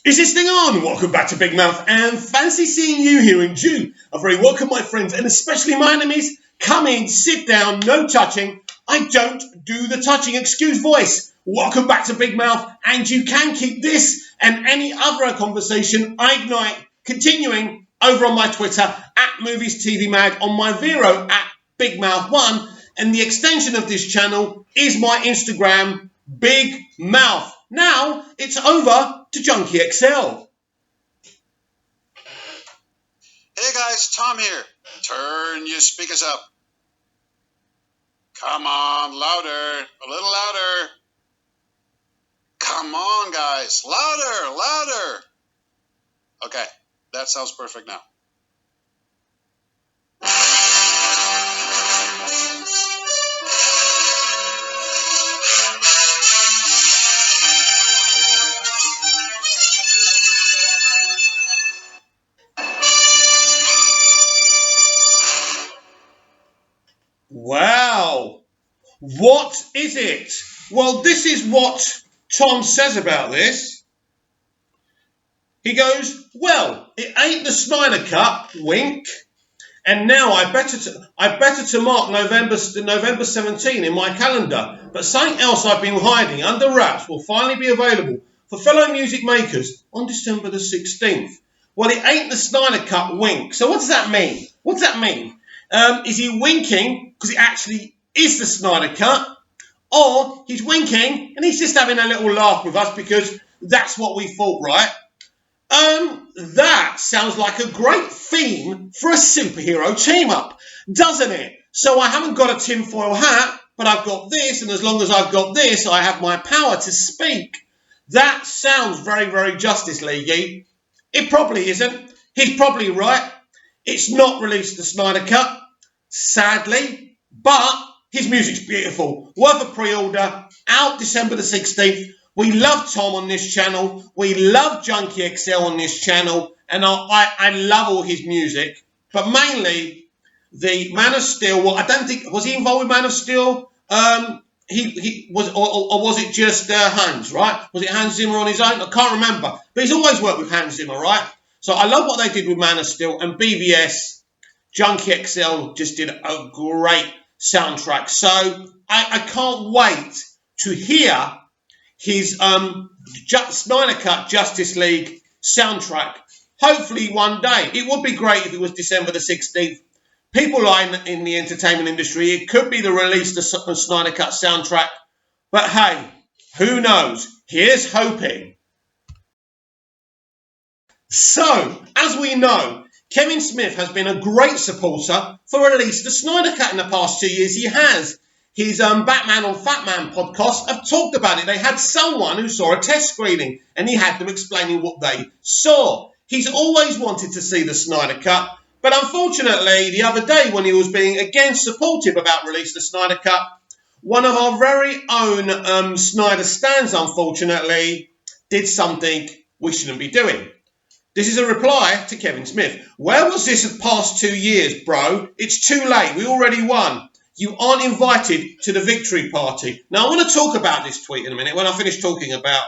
Is this thing on? Welcome back to Big Mouth, and fancy seeing you here in June. A very welcome, my friends, and especially my enemies. Come in, sit down, no touching. I don't do the touching, excuse voice. Welcome back to Big Mouth, and you can keep this and any other conversation I ignite continuing over on my Twitter at Movies TV Mag, on my Vero at Big Mouth 1, and the extension of this channel is my Instagram, Big Mouth. Now it's over to dceu. Hey guys, Tom here. Turn your speakers up. Come on, louder, a little louder. Come on, guys, louder, louder. Okay, that sounds perfect now. Wow, what is it? Well, this is what Tom says about this. He goes, well, it ain't the Snyder Cut, wink, and now I better to mark November 17 in my calendar, but something else I've been hiding under wraps will finally be available for fellow music makers on December the 16th. Well, it ain't the Snyder Cut, wink. So what does that mean? What does that mean? Is he winking because it actually is the Snyder Cut, or he's winking and he's just having a little laugh with us because that's what we thought, right? That sounds like a great theme for a superhero team-up, doesn't it? So I haven't got a tinfoil hat, but I've got this, and as long as I've got this, I have my power to speak. That sounds very, very Justice League-y. It probably isn't. He's probably right. It's not released the Snyder Cut, sadly, but his music's beautiful. Worth a pre-order, out December the 16th. We love Tom on this channel. We love dceu on this channel. And I love all his music. But mainly, the Man of Steel, well, I don't think, was he involved with Man of Steel? He was, or was it just Hans, right? Was it Hans Zimmer on his own? I can't remember. But he's always worked with Hans Zimmer, right? So I love what they did with Man of Steel, and BVS, dceu just did a great soundtrack. So I can't wait to hear his Snyder Cut Justice League soundtrack. Hopefully one day. It would be great if it was December the 16th. People are in the entertainment industry. It could be the release of the Snyder Cut soundtrack. But hey, who knows? Here's hoping. So, as we know, Kevin Smith has been a great supporter for at least the Snyder Cut in the past 2 years. He has. His Batman on Fat Man podcast have talked about it. They had someone who saw a test screening, and he had them explaining what they saw. He's always wanted to see the Snyder Cut, but unfortunately, the other day when he was being again supportive about release the Snyder Cut, one of our very own Snyder stans, unfortunately, did something we shouldn't be doing. This is a reply to Kevin Smith. Where was this the past 2 years, bro? It's too late. We already won. You aren't invited to the victory party. Now, I want to talk about this tweet in a minute when I finish talking about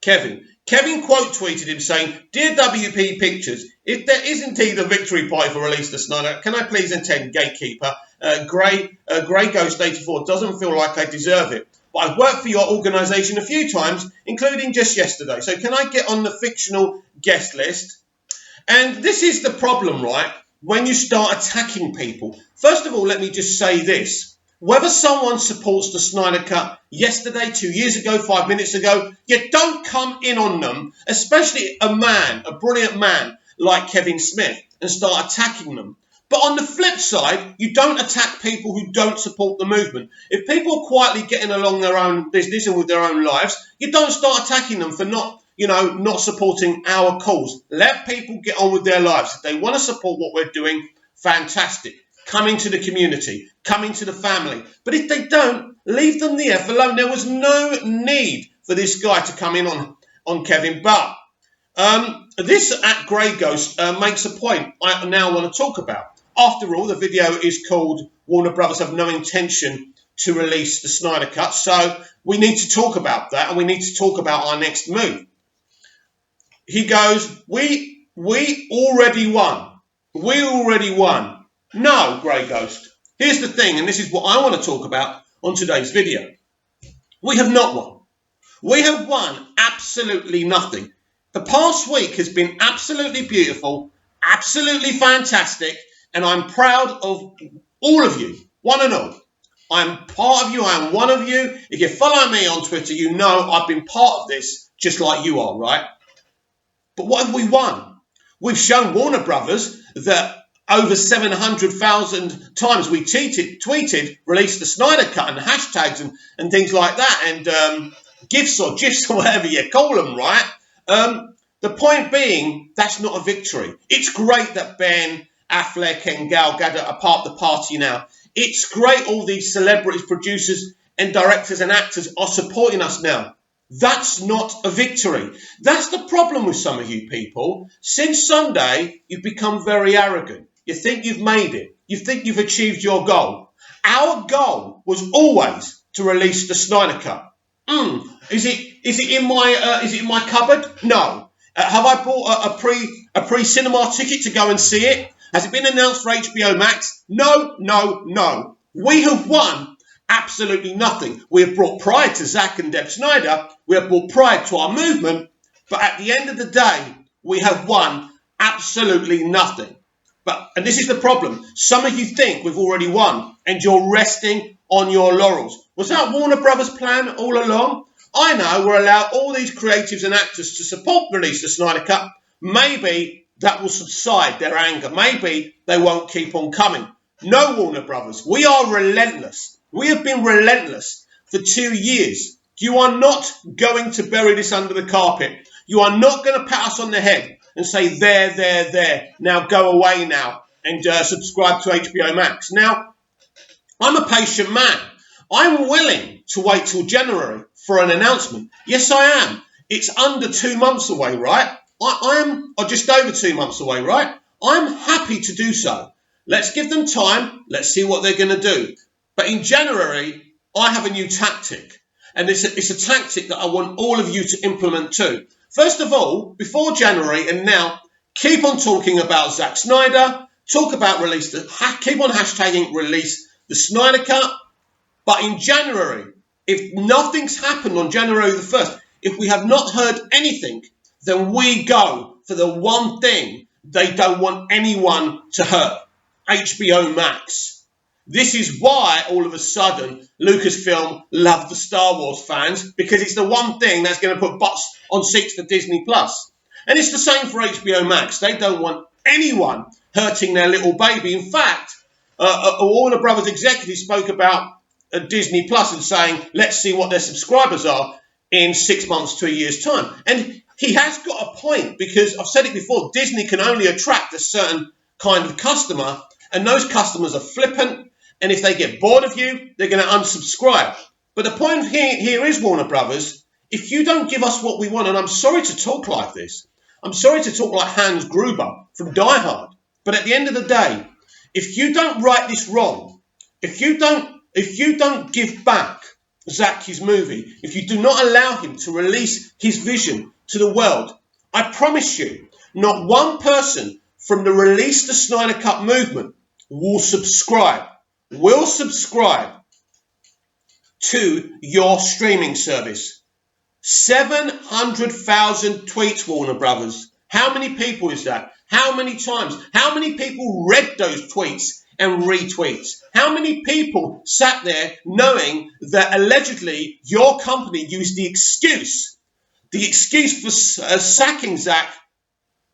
Kevin. Kevin quote tweeted him saying, "Dear WP Pictures, if there is indeed a victory party for release the Snyder, can I please attend? Gatekeeper. Grey Ghost 84 doesn't feel like I deserve it. But I've worked for your organisation a few times, including just yesterday. So can I get on the fictional guest list?" And this is the problem, right? When you start attacking people. First of all, let me just say this. Whether someone supports the Snyder Cut yesterday, 2 years ago, 5 minutes ago, you don't come in on them, especially a brilliant man like Kevin Smith, and start attacking them. But on the flip side, you don't attack people who don't support the movement. If people are quietly getting along their own business and with their own lives, you don't start attacking them for not supporting our cause. Let people get on with their lives. If they want to support what we're doing, fantastic. Come into the community, come into the family. But if they don't, leave them the F alone. There was no need for this guy to come in on Kevin. But this at Grey Ghost makes a point I now want to talk about. After all, the video is called Warner Brothers Have No Intention to Release the Snyder Cut. So we need to talk about that, and we need to talk about our next move. He goes, we already won. We already won. No, Grey Ghost. Here's the thing, and this is what I want to talk about on today's video. We have not won. We have won absolutely nothing. The past week has been absolutely beautiful, absolutely fantastic, and I'm proud of all of you, one and all. I'm part of you, I am one of you. If you follow me on Twitter, you know I've been part of this just like you are, right? But what have we won? We've shown Warner Brothers that over 700,000 times we tweeted, released the Snyder Cut and hashtags and things like that, and GIFs or whatever you call them, right? The point being, that's not a victory. It's great that Ben Affleck and Gal Gadot are part of the party now. It's great all these celebrities, producers and directors and actors are supporting us now. That's not a victory. That's the problem with some of you people. Since Sunday, you've become very arrogant. You think you've made it. You think you've achieved your goal. Our goal was always to release the Snyder Cut. Is it in my cupboard? No. Have I bought a pre-cinema ticket to go and see it? Has it been announced for HBO Max? No. We have won absolutely nothing. We have brought pride to Zack and Deb Snyder. We have brought pride to our movement. But at the end of the day, we have won absolutely nothing. And this is the problem. Some of you think we've already won and you're resting on your laurels. Was that Warner Brothers' plan all along? I know we'll allow all these creatives and actors to support release the Snyder Cut. Maybe that will subside their anger. Maybe they won't keep on coming. No, Warner Brothers, we are relentless. We have been relentless for 2 years. You are not going to bury this under the carpet. You are not going to pat us on the head and say, there. Now go away now and subscribe to HBO Max. Now, I'm a patient man. I'm willing to wait till January for an announcement. Yes, I am. It's under 2 months away, right? I'm just over 2 months away, right? I'm happy to do so. Let's give them time. Let's see what they're going to do. But in January, I have a new tactic. And it's a tactic that I want all of you to implement too. First of all, before January and now, keep on talking about Zack Snyder. Talk about keep on hashtagging release the Snyder Cut. But in January, if nothing's happened on January the 1st, if we have not heard anything, then we go for the one thing they don't want anyone to hurt. HBO Max. This is why all of a sudden Lucasfilm love the Star Wars fans, because it's the one thing that's going to put butts on seats for Disney+. And it's the same for HBO Max. They don't want anyone hurting their little baby. In fact, Warner Brothers executive spoke about Disney+ and saying, let's see what their subscribers are in 6 months to a year's time. And he has got a point, because I've said it before, Disney can only attract a certain kind of customer, and those customers are flippant, and if they get bored of you, they're going to unsubscribe. But the point here is, Warner Brothers, if you don't give us what we want, and I'm sorry to talk like this, I'm sorry to talk like Hans Gruber from Die Hard, but at the end of the day, if you don't right this wrong, if you don't give back Zack his movie, if you do not allow him to release his vision to the world, I promise you, not one person from the Release the Snyder Cut movement will subscribe to your streaming service. 700,000 tweets, Warner Brothers. How many people is that? How many times? How many people read those tweets and retweets? How many people sat there knowing that allegedly your company used the excuse for sacking Zack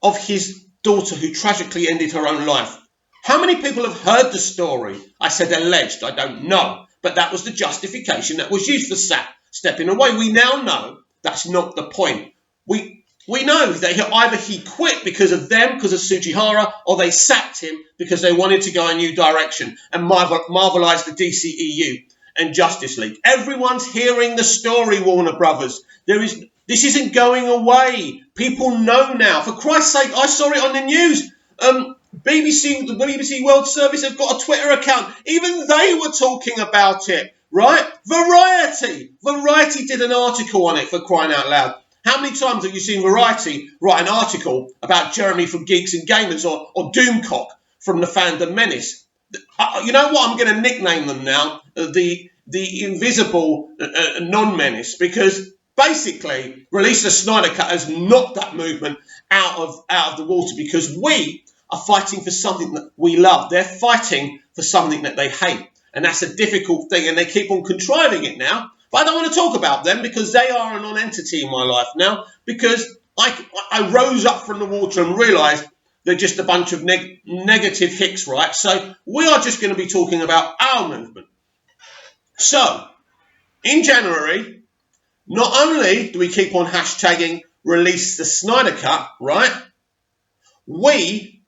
of his daughter who tragically ended her own life? How many people have heard the story? I said alleged, I don't know. But that was the justification that was used for Zack stepping away. We now know that's not the point. We know that either he quit because of them, because of Sujihara, or they sacked him because they wanted to go a new direction and marvelise the DCEU and Justice League. Everyone's hearing the story, Warner Brothers. This isn't going away. People know now. For Christ's sake, I saw it on the news. the BBC World Service have got a Twitter account. Even they were talking about it, right? Variety did an article on it, for crying out loud. How many times have you seen Variety write an article about Jeremy from Geeks and Gamers or Doomcock from the Fandom Menace? You know what? I'm going to nickname them now, the invisible non-menace, because basically Release the Snyder Cut has knocked that movement out of the water, because we are fighting for something that we love. They're fighting for something that they hate, and that's a difficult thing, and they keep on contriving it now. But I don't want to talk about them, because they are a non-entity in my life now, because I rose up from the water and realised they're just a bunch of negative hicks, right? So we are just going to be talking about our movement. So, in January, not only do we keep on hashtagging Release the Snyder Cut, right? We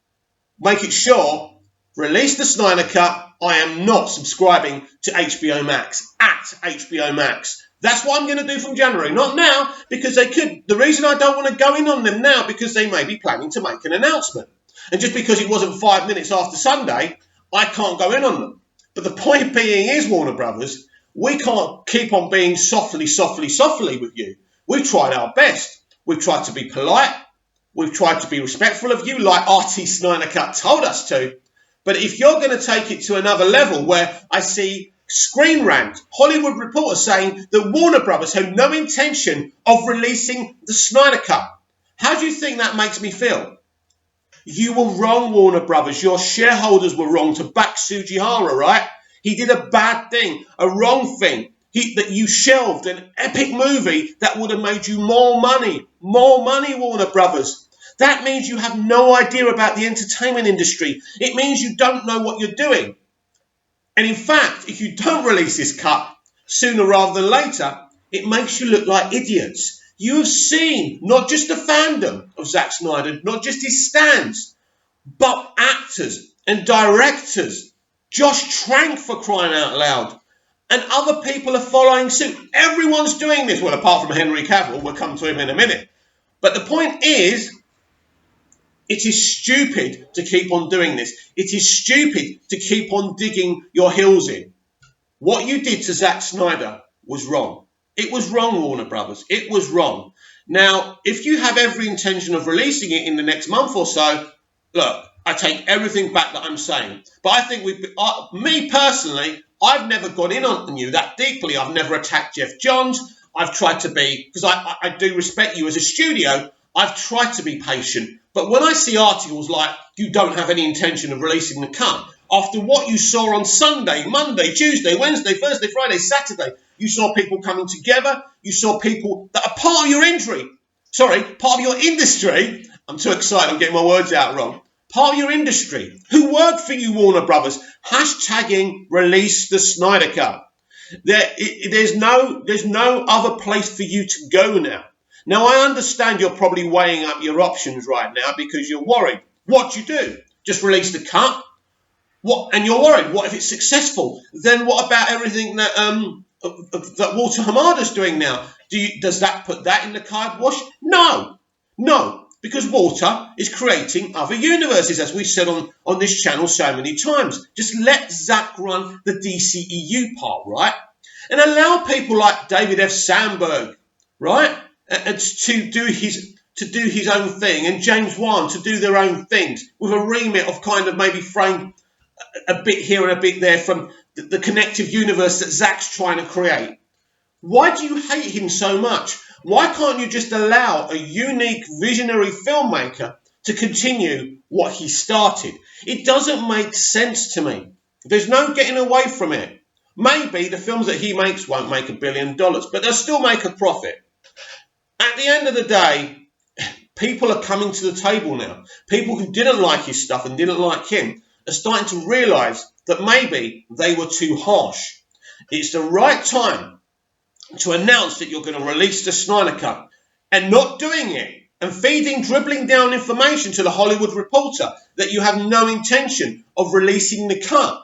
make it sure, Release the Snyder Cut, I am not subscribing to HBO Max, at HBO Max. That's what I'm going to do from January. Not now, because they could. The reason I don't want to go in on them now, because they may be planning to make an announcement. And just because it wasn't 5 minutes after Sunday, I can't go in on them. But the point being is, Warner Brothers, we can't keep on being softly with you. We've tried our best. We've tried to be polite. We've tried to be respectful of you, like RT Snyder Cut told us to. But if you're going to take it to another level, where I see Screen Rant, Hollywood Reporter, saying that Warner Brothers have no intention of releasing the Snyder Cut, how do you think that makes me feel? You were wrong, Warner Brothers. Your shareholders were wrong to back Sujihara, right? He did a bad thing, a wrong thing. That you shelved an epic movie that would have made you more money, Warner Brothers. That means you have no idea about the entertainment industry. It means you don't know what you're doing. And in fact, if you don't release this cut sooner rather than later, it makes you look like idiots. You have seen not just the fandom of Zack Snyder, not just his stands, but actors and directors. Josh Trank, for crying out loud. And other people are following suit. Everyone's doing this. Well, apart from Henry Cavill. We'll come to him in a minute. But the point is, it is stupid to keep on doing this. It is stupid to keep on digging your heels in. What you did to Zack Snyder was wrong. It was wrong, Warner Brothers. It was wrong. Now, if you have every intention of releasing it in the next month or so, look, I take everything back that I'm saying. But I think me personally, I've never gone in on you that deeply. I've never attacked Jeff Johns. I've tried to be, because I do respect you as a studio, I've tried to be patient. But when I see articles like, you don't have any intention of releasing the cut, after what you saw on Sunday, Monday, Tuesday, Wednesday, Thursday, Friday, Saturday, you saw people coming together, you saw people that are part of your part of your industry. I'm too excited, I'm getting my words out wrong. Part of your industry, who work for you, Warner Brothers, hashtagging Release the Snyder Cut. There's no other place for you to go now. Now, I understand you're probably weighing up your options right now because you're worried. What do you do? Just release the cut? What? And you're worried. What if it's successful? Then what about everything that Walter Hamada's doing now? Does that put that in the kibosh? No. Because Walter is creating other universes, as we've said on this channel so many times. Just let Zack run the DCEU part, right? And allow people like David F. Sandberg, right, and to do his own thing, and James Wan to do their own things with a remit of kind of maybe frame a bit here and a bit there from the connective universe that Zack's trying to create. Why do you hate him so much? Why can't you just allow a unique visionary filmmaker to continue what he started? It doesn't make sense to me. There's no getting away from it. Maybe the films that he makes won't make $1 billion, but they'll still make a profit. At the end of the day, people are coming to the table now. People who didn't like his stuff and didn't like him are starting to realise that maybe they were too harsh. It's the right time to announce that you're going to release the Snyder Cut, and not doing it and dribbling down information to the Hollywood Reporter that you have no intention of releasing the cut.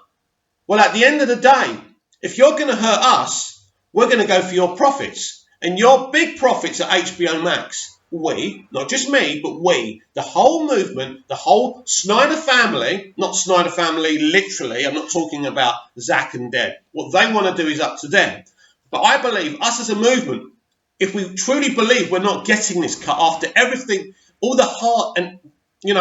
Well, at the end of the day, if you're going to hurt us, we're going to go for your profits. And your big profits at HBO Max, we, not just me, but we, the whole movement, the whole Snyder family, not Snyder family literally, I'm not talking about Zack and Deb. What they want to do is up to them. But I believe us as a movement, if we truly believe we're not getting this cut after everything, all the heart and,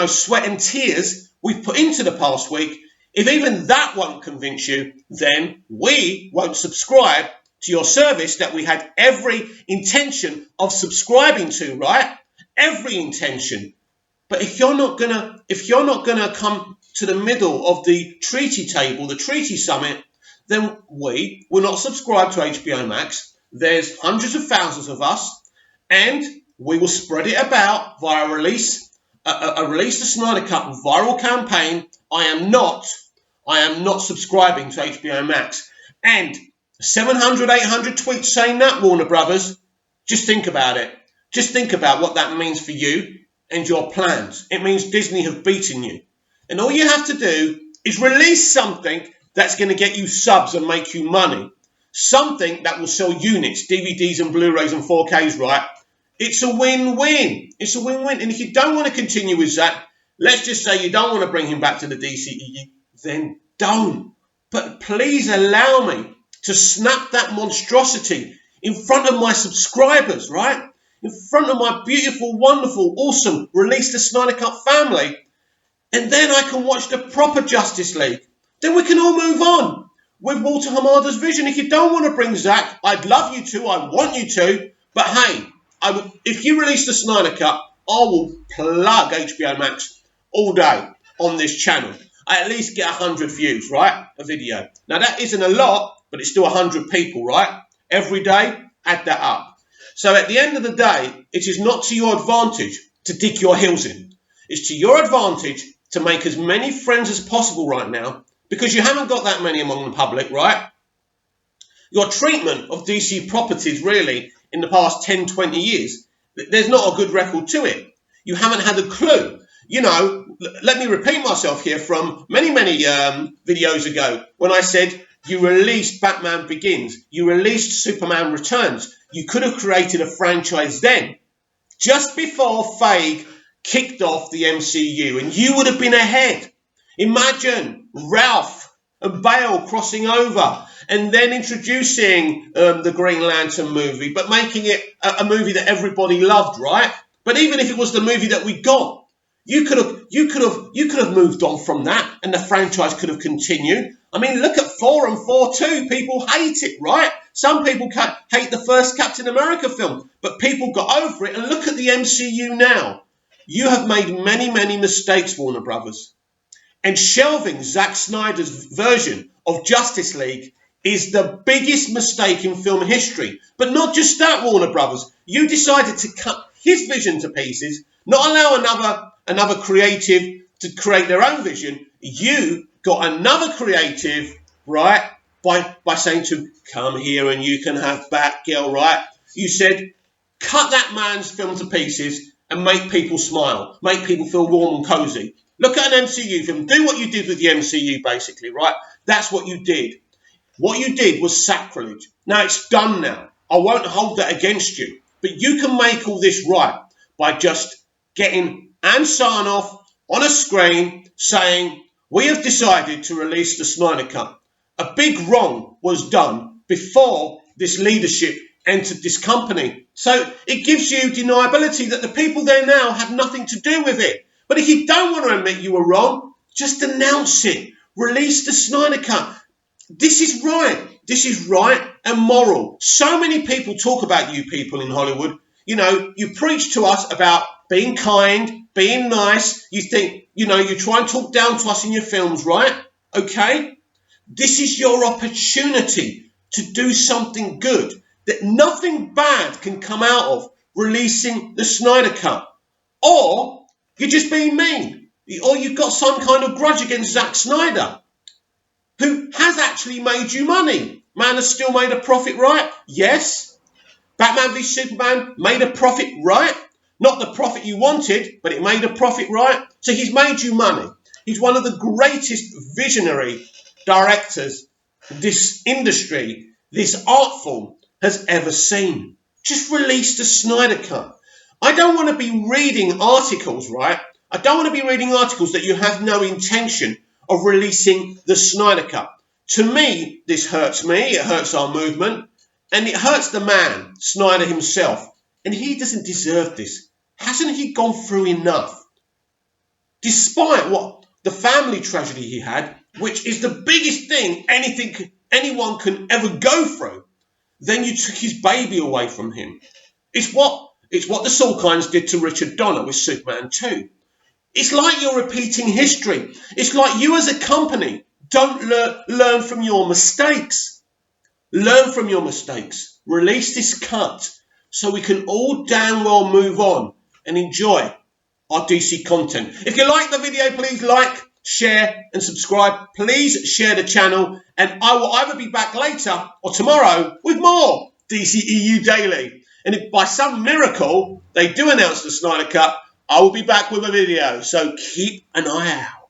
sweat and tears we've put into the past week, if even that won't convince you, then we won't subscribe to your service that we had every intention of subscribing to, right? Every intention. But if you're not gonna come to the middle of the treaty table, the treaty summit, then we will not subscribe to HBO Max. There's hundreds of thousands of us, and we will spread it about via a Release the Snyder Cut viral campaign. I am not subscribing to HBO Max. And 700, 800 tweets saying that, Warner Brothers, just think about it. Just think about what that means for you and your plans. It means Disney have beaten you. And all you have to do is release something that's going to get you subs and make you money. Something that will sell units, DVDs and Blu-rays and 4Ks, right? It's a win-win. It's a win-win. And if you don't want to continue with Zack, let's just say you don't want to bring him back to the DCEU, then don't. But please allow me to snap that monstrosity in front of my subscribers, right? In front of my beautiful, wonderful, awesome Release the Snyder Cut family. And then I can watch the proper Justice League. Then we can all move on with Walter Hamada's vision. If you don't want to bring Zack, I'd love you to, I want you to. But hey, if you release the Snyder Cut, I will plug HBO Max all day on this channel. I at least get 100 views, right? A video. Now that isn't a lot, but it's still 100 people, right? Every day, add that up. So at the end of the day, it is not to your advantage to dig your heels in. It's to your advantage to make as many friends as possible right now, because you haven't got that many among the public, right? Your treatment of DC properties, really, in the past 10, 20 years, there's not a good record to it. You haven't had a clue. Let me repeat myself here from many, many videos ago when I said you released Batman Begins, you released Superman Returns. You could have created a franchise then, just before Feige kicked off the MCU, and you would have been ahead. Imagine Ralph and Bale crossing over and then introducing the Green Lantern movie, but making it a movie that everybody loved, right? But even if it was the movie that we got, you could have moved on from that, and the franchise could have continued. I mean, look at 4 and 4 too. People hate it, right? Some people hate the first Captain America film, but people got over it. And look at the MCU now. You have made many, many mistakes, Warner Brothers. And shelving Zack Snyder's version of Justice League is the biggest mistake in film history. But not just that, Warner Brothers. You decided to cut his vision to pieces, not allow another creative to create their own vision. You got another creative, right, by saying to him, come here and you can have Batgirl, right? You said, cut that man's film to pieces and make people smile, make people feel warm and cozy. Look at an MCU film. Do what you did with the MCU, basically, right? That's what you did. What you did was sacrilege. Now, it's done now. I won't hold that against you. But you can make all this right by just getting Ann Sarnoff on a screen saying, we have decided to release the Snyder Cut. A big wrong was done before this leadership entered this company. So it gives you deniability that the people there now have nothing to do with it. But if you don't want to admit you were wrong, just announce it. Release the Snyder Cut. This is right. This is right and moral. So many people talk about you people in Hollywood. You preach to us about being kind, being nice. You think, you try and talk down to us in your films, right? Okay? This is your opportunity to do something good that nothing bad can come out of releasing the Snyder Cut. Or you're just being mean. Or you've got some kind of grudge against Zack Snyder, who has actually made you money. Man has still made a profit, right? Yes. Batman v Superman made a profit, right? Not the profit you wanted, but it made a profit, right? So he's made you money. He's one of the greatest visionary directors this industry, this art form, has ever seen. Just release the Snyder Cut. I don't want to be reading articles, right? I don't want to be reading articles that you have no intention of releasing the Snyder Cut. To me, this hurts me. It hurts our movement. And it hurts the man, Snyder himself. And he doesn't deserve this. Hasn't he gone through enough? Despite what the family tragedy he had, which is the biggest thing anyone can ever go through, then you took his baby away from him. It's what the Salkinds did to Richard Donner with Superman 2. It's like you're repeating history. It's like you as a company don't learn from your mistakes. Learn from your mistakes. Release this cut so we can all damn well move on and enjoy our DC content. If you like the video, please like, share and subscribe. Please share the channel, and I will either be back later or tomorrow with more DCEU Daily. And if by some miracle they do announce the Snyder Cut, I will be back with a video. So keep an eye out.